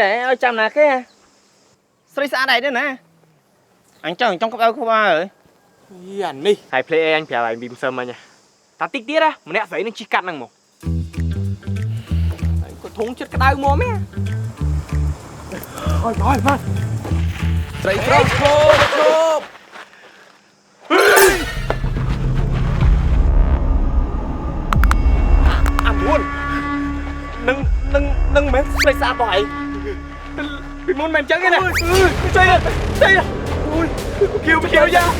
ơi chăm nè cái Sri xã này nữa nè anh cho trong cốc đâu không ba rồi anh đi hay play anh phải lại bìm sâm mà nha ta tích tiết á mà nè phải nó chỉ cắt năng một có thúng chết cái đau mua mấy ôi trời ơi Sri chộp buồn nâng mến Sri xã tỏi bị muốn mềm trắng cái này chơi ui kêu ra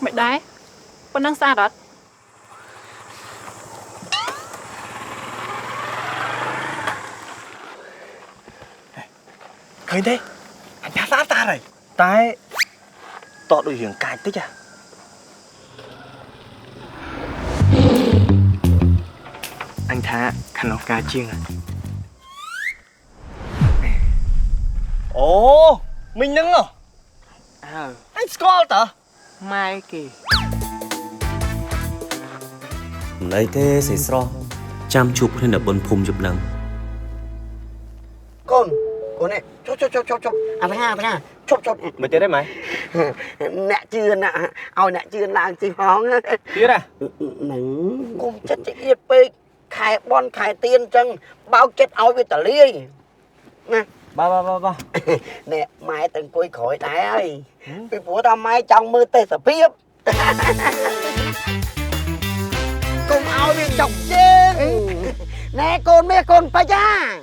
mày đấy con đang xa đó khơi thế anh ta sát ta rồi tái tọt đôi hiểm cài tích à anh thá khăn áo cá chiêng à ồ mình nâng à anh score tờ mai kì ម្ល៉េះទេស្រីស្រស់ចាំជួបគ្នានៅបនភូមិជប់នឹង con này chốt à thằng chốt mày tới đấy mày nè chưa nè ao nè chưa làm gì hóng biết à nứng cùng chất chỉ ít bê khai bon khai tiền chân bao chết ao với tờ ly nè ba nè mai từng cuối khỏi đái ơi vì bố tao mai trong mơ tê sập hiếp cùng ao với chọc trên nè con mẹ con phải cha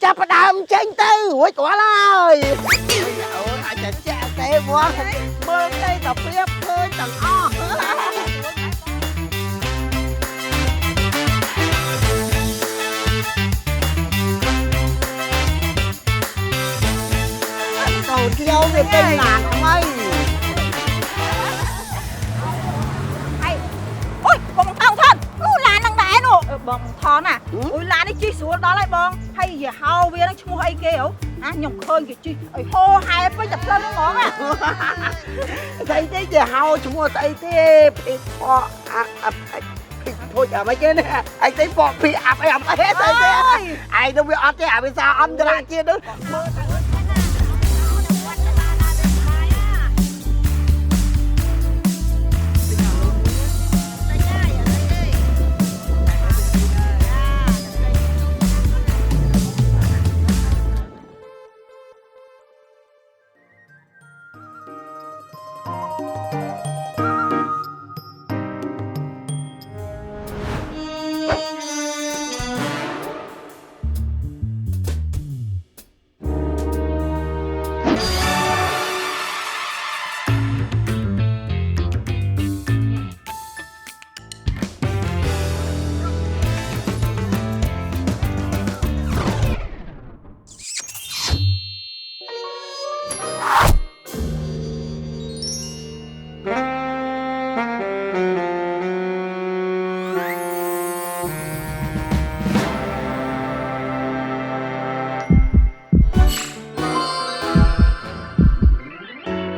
chắp đàm tranh tư hối quả lời ôi ai chả chả tê quá mơ tê sập hiếp thôi chẳng o cầu kêu về tên làng không ơi ôi bông tao thân lá năng đá nè bông thon à ôi lá nó chi xuống đó lại bông hay gì hao về nó mua ai kêu à nhộng khơi kìa chi hô hai với chập lên nó ngón à thấy thế giờ hao chúng mua thấy thế bị phò thôi chả mấy cái nè anh thấy phò bị áp em hết thấy thế ai đâu biết ăn thế à bây giờ ăn cho lại kia nữa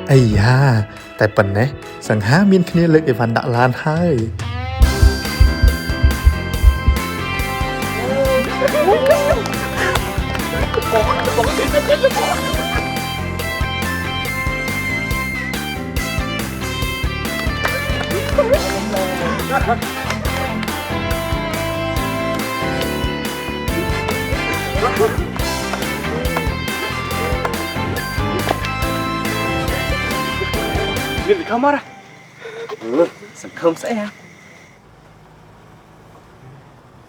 ây da tại phần này sẵn há miên kia lực để văn đạo lan hơi Việc gì không mất à? Sẵn không sẽ ha.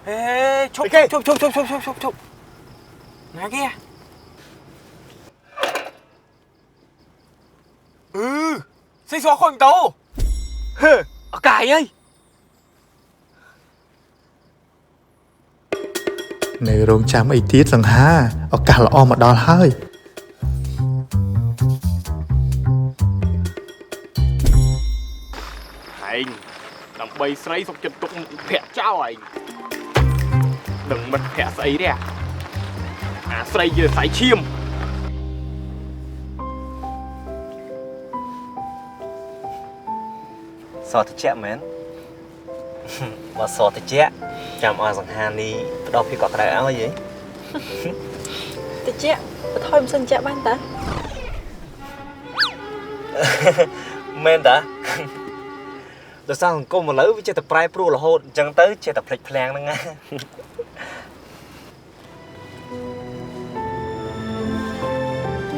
ê chụp nè kia xây xóa khỏi tàu ở cài ơi ในโรงจำไอ้ทีสังหาเอาการละออมาดอลให้ Thành, đồng bay sấy xong chân tục phẹt trao ấy đừng bật phẹt sấy đấy à sấy giờ sấy chim សតតិចមែនបើសតតិចចាំឲ្យសង្ហានេះផ្ដោតពីកក់ក្ដៅឲ្យយី តិចបថយមិនសិនចាក់បានតា មែនតា ដោយសារសង្គមឥឡូវវាចេះតែប្រែប្រួលរហូតអញ្ចឹងទៅចេះតែភ្លេចភ្លាំងហ្នឹងណា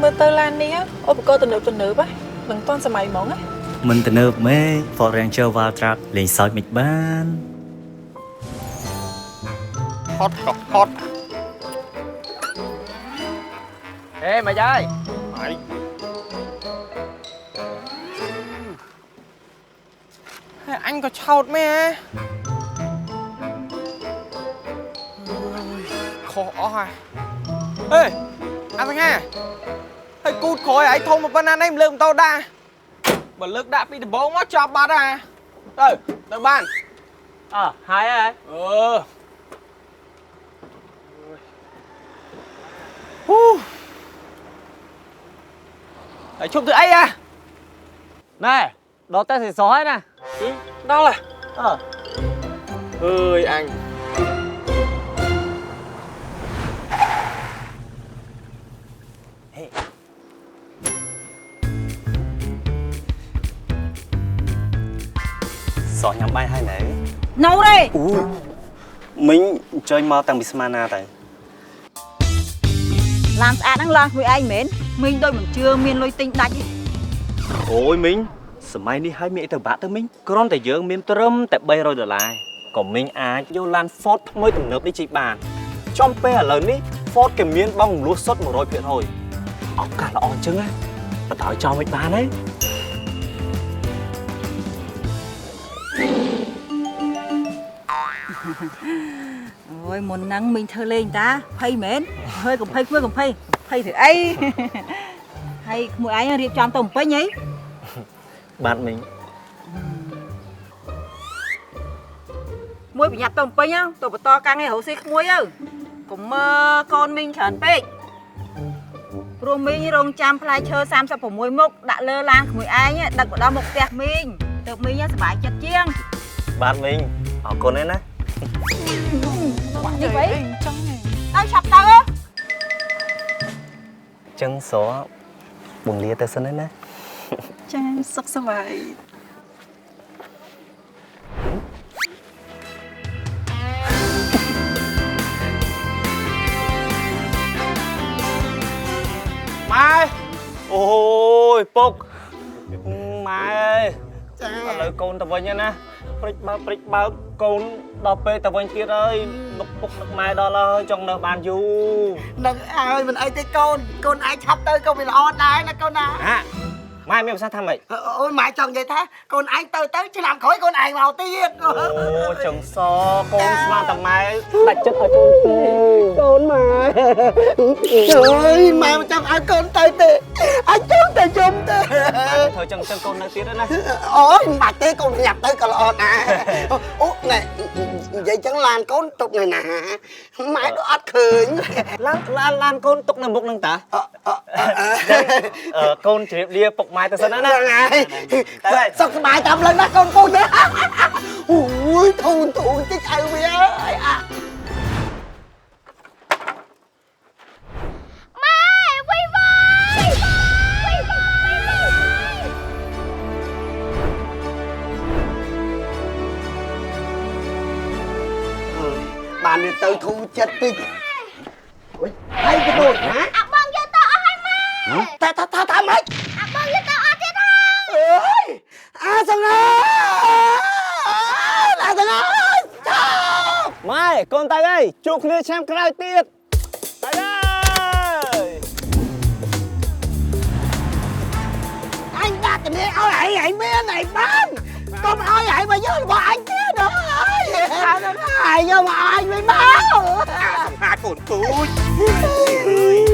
មើលទៅឡាននេះឧបករណ៍ទំនើបមិនទាន់សម័យហ្មងណា មិនទៅនើបមែន Ford Ranger Wild Track លេងសើចមិនបាន hot hot ê mày ơi mày anh có chột mẹ khó à ê anh nghe hơi cút khỏi ấy thông một bên anh em lượm tao đa mà lực đã bị bố mất chọc bắt à ê tao ban hai ai Đấy, chụp từ ấy à này đó tay thì sói nè đâu là ơi anh សោះញ៉ាំបាយហើយណែ នៅទេ អូមិញអញ្ជើញមកតាំងពីស្មានណាទៅ ឡានស្អាតហ្នឹងឡានមួយឯងមែនមីងដូចមិនជឿមានលុយទិញដាច់ទេ អូយមិញសម័យនេះហើយមានអីទៅបាក់ទៅមិញគ្រាន់តែយើងមានត្រឹមតែ$300ក៏មិញអាចយកឡាន Ford ថ្មីទំនើបនេះជិះបានចំពេលឥឡូវនេះ Ford គេមានបង់រំលោះសុទ្ធ 100% ឱកាសល្អអញ្ចឹងណាបន្តឲ្យចោលមិនបានទេ អូយមុនហ្នឹងមីងធ្វើលេងតាភ័យមែនហើយកុំភ័យធ្វើធ្វើអីហើយក្មួយឯងរៀបចំទៅបំពេញអី បាទមិញ មួយប្រញាប់ទៅបំពេញទៅបន្តការងាររកស៊ីក្មួយទៅកុំមើលកូនមីងច្រើនពេកព្រោះមីងរងចាំផ្លែឈើ36មុខដាក់លើឡានក្មួយឯងដឹកទៅដល់មុខផ្ទះមីងទៅមីងសប្បាយចិត្តជាង បាទមិញអរគុណណាស់ណា នេះវិញចង់ទៅឆាប់ទៅ ចឹងសោះបងលាទៅសិនណា ចាសុខសប្បាយ mai អូយពុកម៉ែអើយចាឥឡូវកូនទៅវិញណាព្រិចបើកកូនដល់ពេលទៅវិញទៀតហើយនឹកពុកនឹកម៉ែដល់ហើយចង់នៅបានយូរ នឹងឲ្យមិនអីទេកូនឯងឆាប់ទៅក៏វាល្អដែរណាកូនណា ហ่ะម៉ែមានប្រសាសន៍ថាម៉េច អូយម៉ែចង់និយាយថាកូនឯងទៅឆ្នាំក្រោយកូនឯងមកទៀត អូចឹងសកូនស្មានតែម៉ែដាច់ចិត្តឲ្យកូនទៅ កូនម៉ែអើយម៉ែមិនចង់ឲ្យកូនទៅទេអាចចង់តែជុំទេ ធ្វើចឹងកូននៅទៀតណា អូយមិនបាច់ទេកូនញ៉ាប់ទៅក៏ល្អដែរអូណែនិយាយចឹងឡានកូនទុកនៅណាម៉ែក៏អត់ឃើញ ឡានកូនទុកនៅមុខនឹងតាកូនជម្រាបលាពុកម៉ែទៅសិនណា ហ្នឹងហើយសុខសប្បាយតាមលើណាកូនពូទេអូយធូនតិចឲ្យវាអើយអា បានទៅធូរចិត្តតិចអូយហើយកដូនណាអាបងយកទៅអស់ហើយម៉ែថាម៉េចអាបងយកទៅអស់ទៀតហើយអើយអាសង្ហាម៉ែកូនទៅអើយជួបគ្នាឆ្នាំក្រោយទៀតទៅហើយ អញដាក់ជំនាញឲ្យឯងមានឯងបានកុំឲ្យឯងមកយករបស់អញទៀតអើយហើយយកមកអញវិញមក hai cồn túi